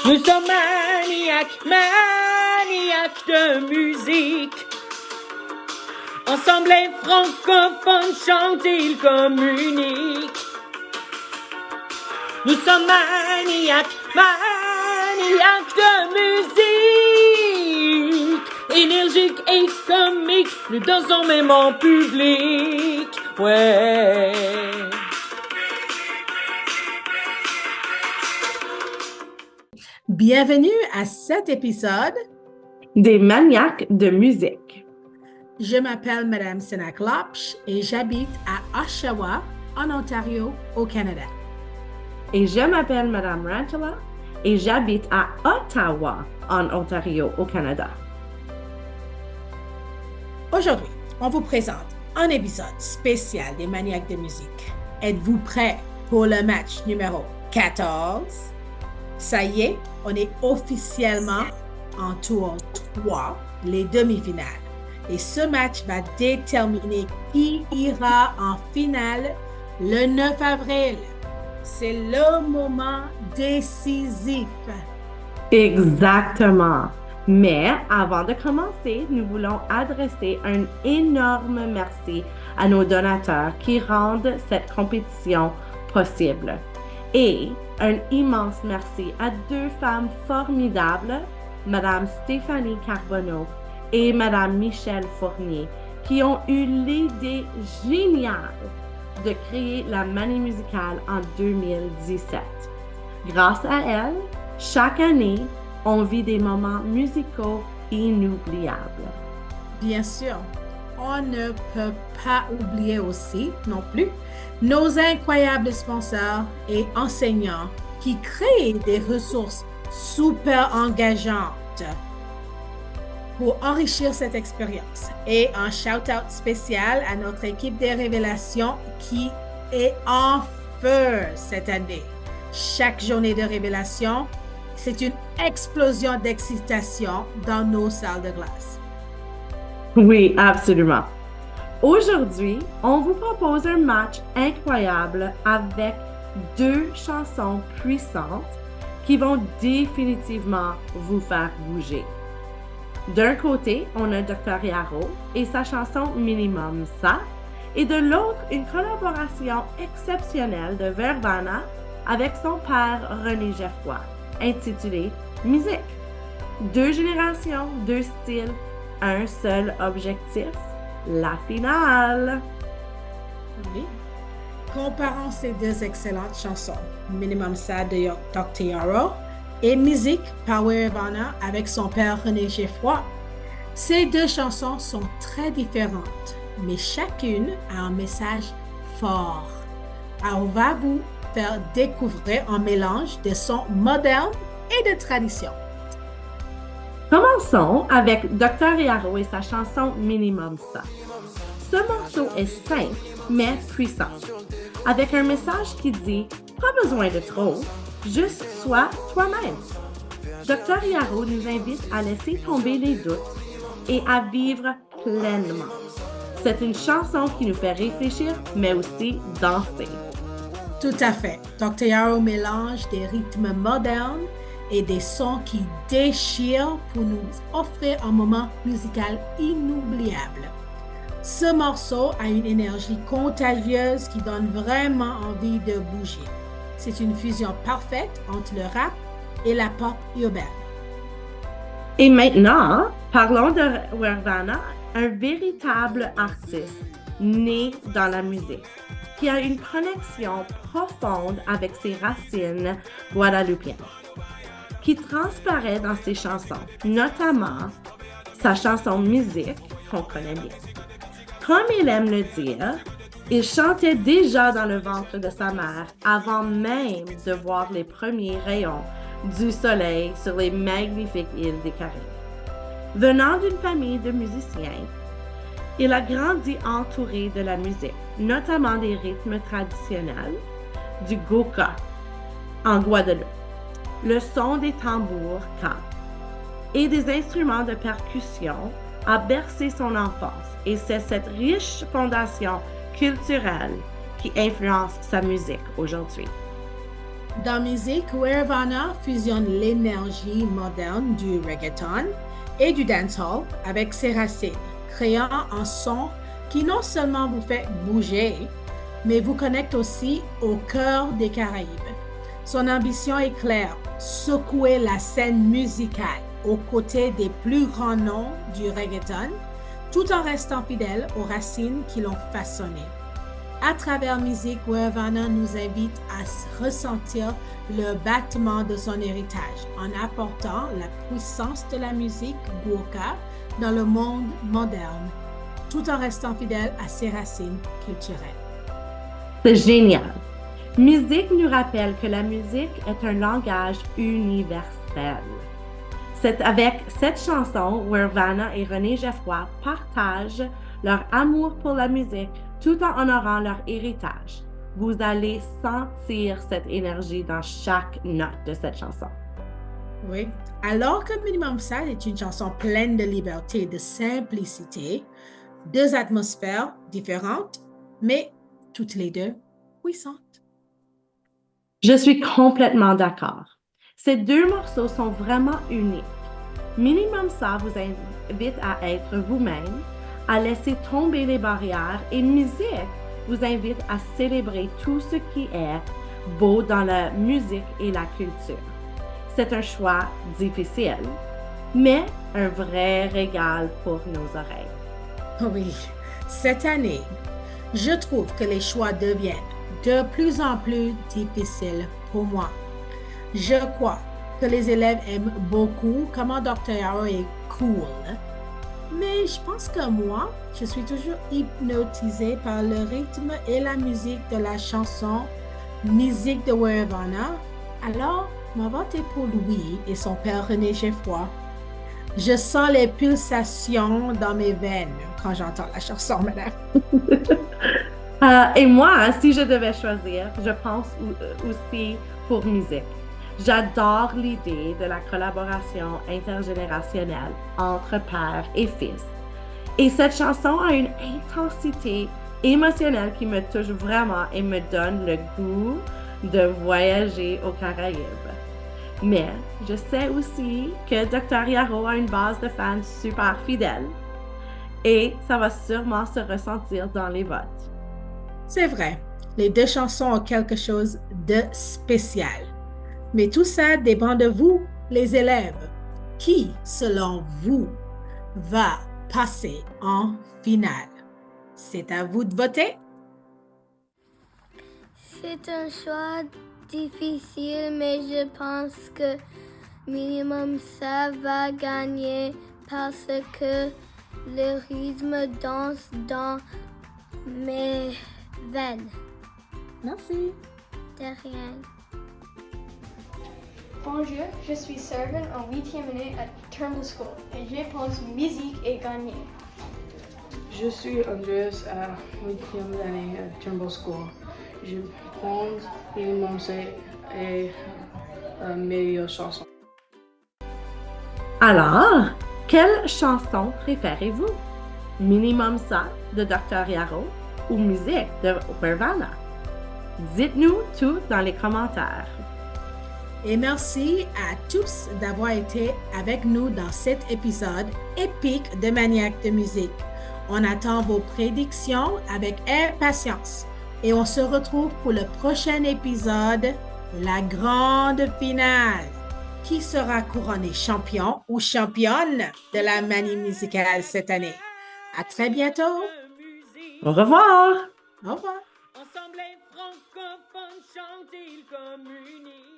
Nous sommes maniaques, maniaques de musique. Ensemble les francophones chantent, ils communiquent. Nous sommes maniaques, maniaques de musique. Énergiques et comiques, nous dansons même en public. Ouais. Bienvenue à cet épisode des maniaques de musique. Je m'appelle Madame Senak Lopsh et j'habite à Oshawa, en Ontario, au Canada. Et je m'appelle Madame Rantala et j'habite à Ottawa, en Ontario, au Canada. Aujourd'hui, on vous présente un épisode spécial des maniaques de musique. Êtes-vous prêts pour le match numéro 14? Ça y est, on est officiellement en tour 3, les demi-finales. Et ce match va déterminer qui ira en finale le 9 avril. C'est le moment décisif. Exactement. Mais avant de commencer, nous voulons adresser un énorme merci à nos donateurs qui rendent cette compétition possible. Et un immense merci à deux femmes formidables, Madame Stéphanie Carbonneau et Madame Michelle Fournier, qui ont eu l'idée géniale de créer la Manie musicale en 2017. Grâce à elles, chaque année, on vit des moments musicaux inoubliables. Bien sûr, on ne peut pas oublier aussi, non plus, nos incroyables sponsors et enseignants qui créent des ressources super engageantes pour enrichir cette expérience. Et un shout-out spécial à notre équipe des révélations qui est en feu cette année. Chaque journée de révélation, c'est une explosion d'excitation dans nos salles de classe. Oui, absolument. Aujourd'hui, on vous propose un match incroyable avec deux chansons puissantes qui vont définitivement vous faire bouger. D'un côté, on a Dr. Yaro et sa chanson Minimum Ça, et de l'autre, une collaboration exceptionnelle de Vervana avec son père René Geoffroy, intitulée Musique. Deux générations, deux styles, un seul objectif, la finale. Oui. Comparons ces deux excellentes chansons, Minimum Ça de Dr. Yaro et Musique par Vervana avec son père René Geoffroy. Ces deux chansons sont très différentes, mais chacune a un message fort. Alors, on va vous faire découvrir un mélange de sons modernes et de tradition. Commençons avec Dr. Yaro et sa chanson Minimum Ça. Ce morceau est simple, mais puissant, avec un message qui dit « Pas besoin de trop, juste sois toi-même ». Dr. Yaro nous invite à laisser tomber les doutes et à vivre pleinement. C'est une chanson qui nous fait réfléchir, mais aussi danser. Tout à fait. Dr. Yaro mélange des rythmes modernes et des sons qui déchirent pour nous offrir un moment musical inoubliable. Ce morceau a une énergie contagieuse qui donne vraiment envie de bouger. C'est une fusion parfaite entre le rap et la pop urbaine. Et maintenant, parlons de Vervana, un véritable artiste né dans la musique, qui a une connexion profonde avec ses racines guadeloupéennes, qui transparaît dans ses chansons, notamment sa chanson Musique, qu'on connaît bien. Comme il aime le dire, il chantait déjà dans le ventre de sa mère avant même de voir les premiers rayons du soleil sur les magnifiques îles des Caraïbes. Venant d'une famille de musiciens, il a grandi entouré de la musique, notamment des rythmes traditionnels, du goka en Guadeloupe, le son des tambours ka et des instruments de percussion a bercé son enfance, et c'est cette riche fondation culturelle qui influence sa musique aujourd'hui. Dans musique, Wervana fusionne l'énergie moderne du reggaeton et du dancehall avec ses racines, créant un son qui non seulement vous fait bouger, mais vous connecte aussi au cœur des Caraïbes. Son ambition est claire, secouer la scène musicale aux côtés des plus grands noms du reggaeton, tout en restant fidèle aux racines qui l'ont façonné. À travers musique, Wervana nous invite à ressentir le battement de son héritage en apportant la puissance de la musique Gwoka dans le monde moderne, tout en restant fidèle à ses racines culturelles. C'est génial. Musique nous rappelle que la musique est un langage universel. C'est avec cette chanson, Wervana et René Geoffroy partagent leur amour pour la musique tout en honorant leur héritage. Vous allez sentir cette énergie dans chaque note de cette chanson. Oui, alors que Minimum Sad est une chanson pleine de liberté et de simplicité, deux atmosphères différentes, mais toutes les deux puissantes. Je suis complètement d'accord. Ces deux morceaux sont vraiment uniques. Minimum Ça vous invite à être vous-même, à laisser tomber les barrières et musique vous invite à célébrer tout ce qui est beau dans la musique et la culture. C'est un choix difficile, mais un vrai régal pour nos oreilles. Oui, cette année, je trouve que les choix deviennent de plus en plus difficiles pour moi. Je crois que les élèves aiment beaucoup comment Dr. Yaro est cool. Mais je pense que moi, je suis toujours hypnotisée par le rythme et la musique de la chanson Musique de Wervana. Alors, ma vote est pour Louis et son père René Geoffroy. Je sens les pulsations dans mes veines quand j'entends la chanson, madame. Et moi, si je devais choisir, je pense aussi pour musique. J'adore l'idée de la collaboration intergénérationnelle entre père et fils. Et cette chanson a une intensité émotionnelle qui me touche vraiment et me donne le goût de voyager aux Caraïbes. Mais je sais aussi que Dr. Yaro a une base de fans super fidèles et ça va sûrement se ressentir dans les votes. C'est vrai, les deux chansons ont quelque chose de spécial. Mais tout ça dépend de vous, les élèves. Qui, selon vous, va passer en finale? C'est à vous de voter. C'est un choix difficile, mais je pense que Minimum Ça va gagner parce que le rythme danse dans mes veines. Merci. De rien. Bonjour, je suis Servan en 8e année à Turnbull School et je pense musique est gagnée. Je suis Andreas à 8e année à Turnbull School. Je pense Minimum Ça est la meilleure chanson. Alors, quelle chanson préférez-vous? Minimum Ça de Dr. Yaro ou musique de Wervana? Dites-nous tout dans les commentaires. Et merci à tous d'avoir été avec nous dans cet épisode épique de Maniaque de musique. On attend vos prédictions avec impatience et on se retrouve pour le prochain épisode, la grande finale. Qui sera couronné champion ou championne de la manie musicale cette année? À très bientôt. Au revoir! Au revoir. Ensemble les francophones chantent, ils communient.